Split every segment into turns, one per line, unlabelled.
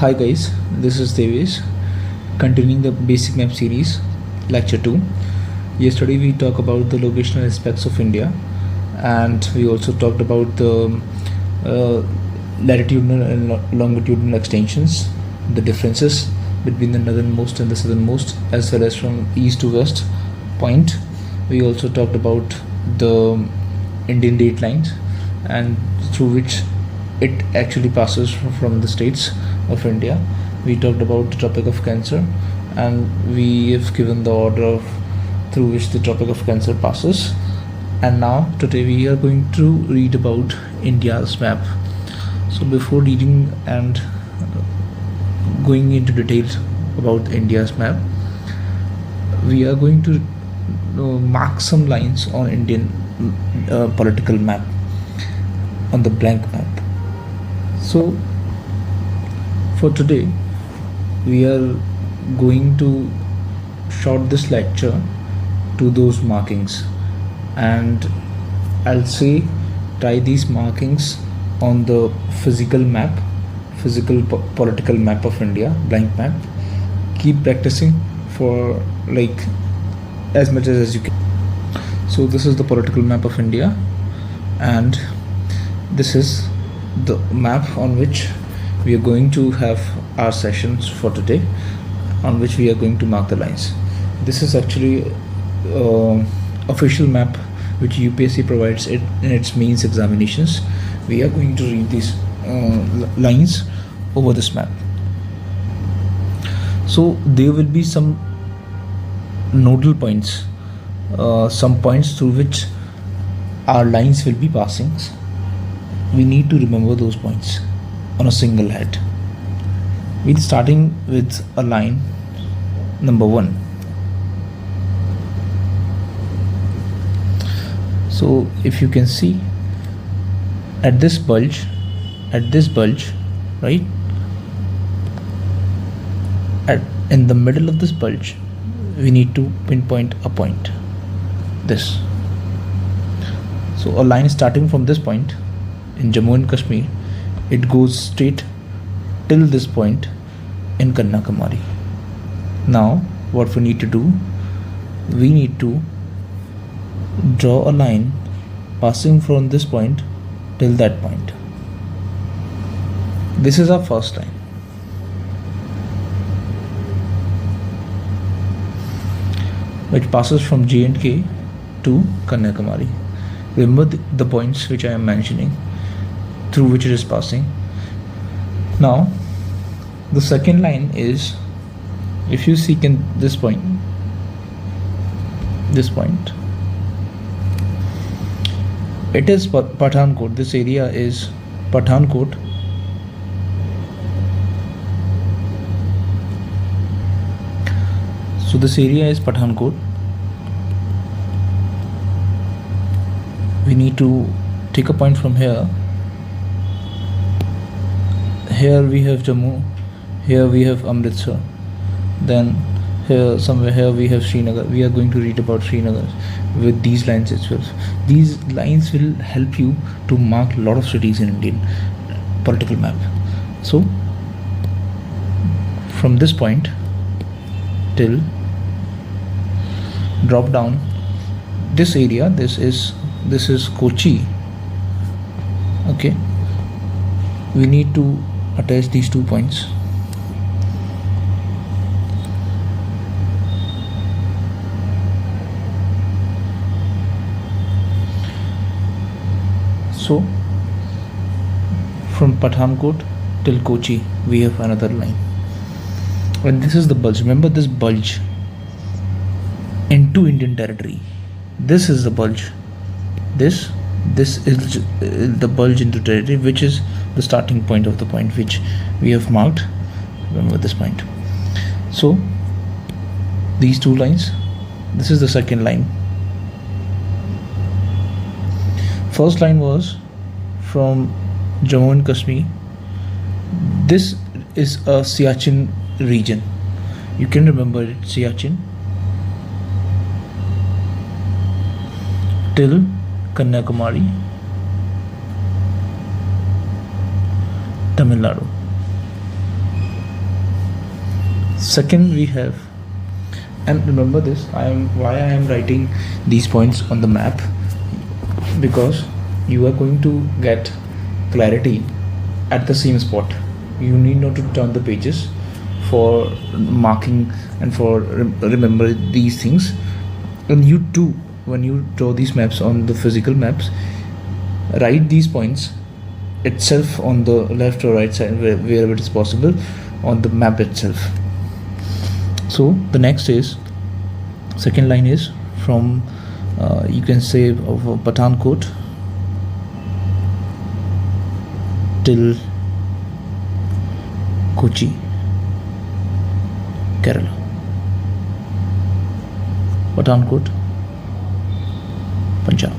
Hi guys, this is Devesh, continuing the basic map series, lecture 2. Yesterday we talked about the locational aspects of India, and we also talked about the latitudinal and longitudinal extensions, the differences between the northernmost and the southernmost, as well as from east to west point. We also talked about the Indian date lines and through which it actually passes from the states of India. We talked about the Tropic of Cancer, and we have given the order of through which the Tropic of Cancer passes. And now today we are going to read about India's map. So before reading and going into details about India's map, we are going to mark some lines on Indian political map, on the blank map. So for today we are going to short this lecture to those markings, and I'll say try these markings on the physical map, political map of India, blank map. Keep practicing for like as much as you can. So this is the political map of India, and this is the map on which we are going to have our sessions for today, on which we are going to mark the lines. This is actually official map which UPSC provides it in its mains examinations. We are going to read these lines over this map. So there will be some nodal points, some points through which our lines will be passing. We need to remember those points on a single head. We're starting with a line number 1. So if you can see at this bulge, right, in the middle of this bulge, we need to pinpoint a point, this. So a line starting from this point in Jammu and Kashmir, it goes straight till this point in Kanyakumari. Now what we need to do, we need to draw a line passing from this point till that point. This is our first line. Which passes from J&K to Kanyakumari. Remember the points which I am mentioning, through which it is passing. Now the second line is, if you see this point, it is Pathankot. This area is Pathankot. So this area is Pathankot. We need to take a point from here. Here we have Jammu, here we have Amritsar, then here somewhere here we have Srinagar. We are going to read about Srinagar with these lines itself. These lines will help you to mark a lot of cities in Indian political map. So from this point till drop down this area, this is Kochi. Okay, we need to attach these 2 points. So from Pathankot till Kochi we have another line, and this is the bulge. Remember this bulge into Indian territory. This is the bulge. This is the bulge into territory, which is the starting point of the point which we have marked. Remember this point. So these 2 lines, this is the second line. First line was from Jammu and Kashmir. This is a Siachen region. You can remember it, Siachen, till Kanyakumari, Tamil Nadu. Second, we have, and remember this, why I am writing these points on the map, because you are going to get clarity at the same spot. You need not to turn the pages for marking and for remember these things. And you too, when you draw these maps on the physical maps, write these points itself on the left or right side, wherever it is possible, on the map itself. So the next is, second line is from you can say of Pathankot till Kochi, Kerala. Pathankot, Punjab.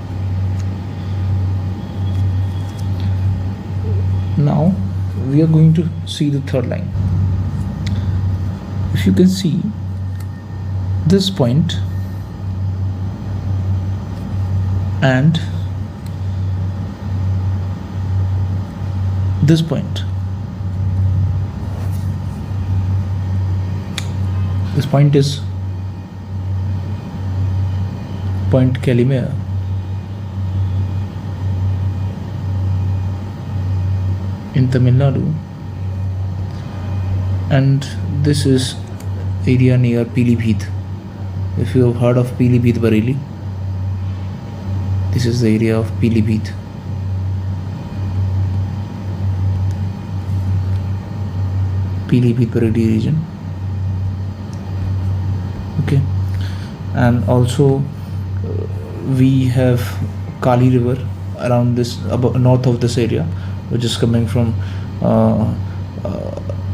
Now we are going to see the third line. If you can see this point and this point, this point is Point Calimere. In Tamil Nadu, and this is area near Pilibhit. If you have heard of Pilibhit, Bareilly, this is the area of Pilibhit. Pilibhit Bareilly region. Okay, and also we have Kali River around this, north of this area, which is coming from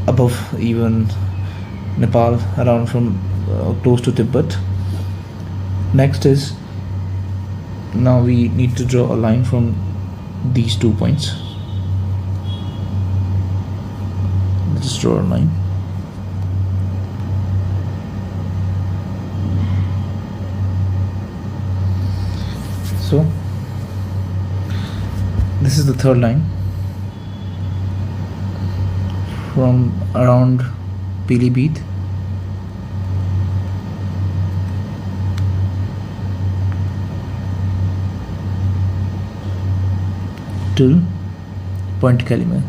above even Nepal, around from close to Tibet. Next is, now we need to draw a line from these 2 points. Let's draw a line. So this is the third line from around Pilibhit till Point Calimere.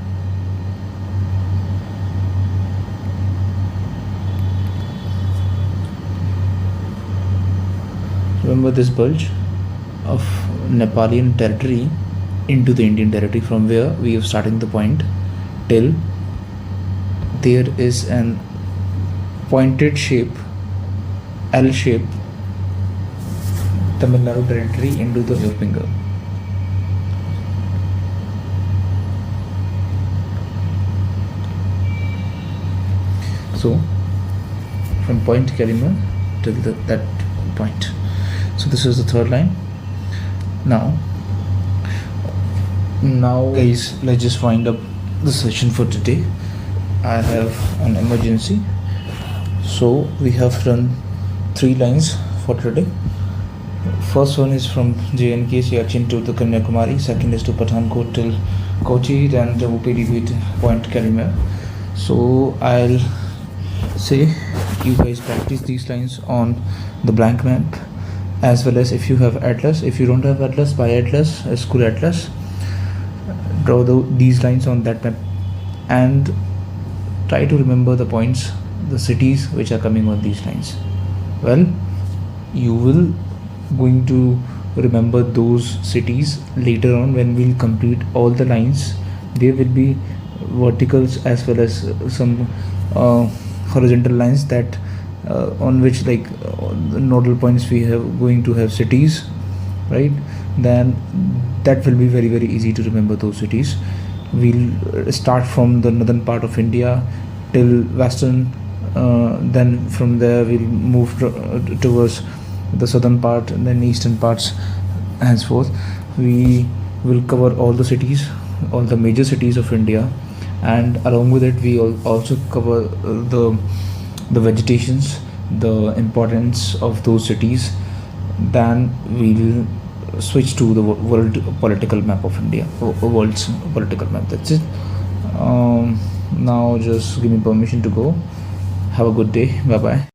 Remember this bulge of Nepalian territory into the Indian territory, from where we are starting the point till there is an pointed shape, L shape, Tamil Nadu territory into the finger. So from Point Calimere till that point. So this is the third line. Now guys, let's just wind up the session for today. I have an emergency, so we have done 3 lines for today. First one is from JNK Siachen to the Kanyakumari. Second is to Pathankot till Kochi, then to Pilibhit, Point Calimere. So I'll say you guys practice these lines on the blank map, as well as if you have atlas. If you don't have atlas, buy atlas, a school atlas, draw these lines on that map, and try to remember the points, the cities which are coming on these lines. Well, you will going to remember those cities later on when we'll complete all the lines. There will be verticals as well as some horizontal lines that on which, like the nodal points, we have going to have cities, right? Then that will be very, very easy to remember those cities. We'll start from the northern part of India till western, then from there we'll move towards the southern part, and then eastern parts, henceforth. We will cover all the cities, all the major cities of India, and along with it we also cover the vegetations, the importance of those cities. Then we'll switch to the world political map of India, world's political map. That's it. Now just give me permission to go. Have a good day. Bye bye.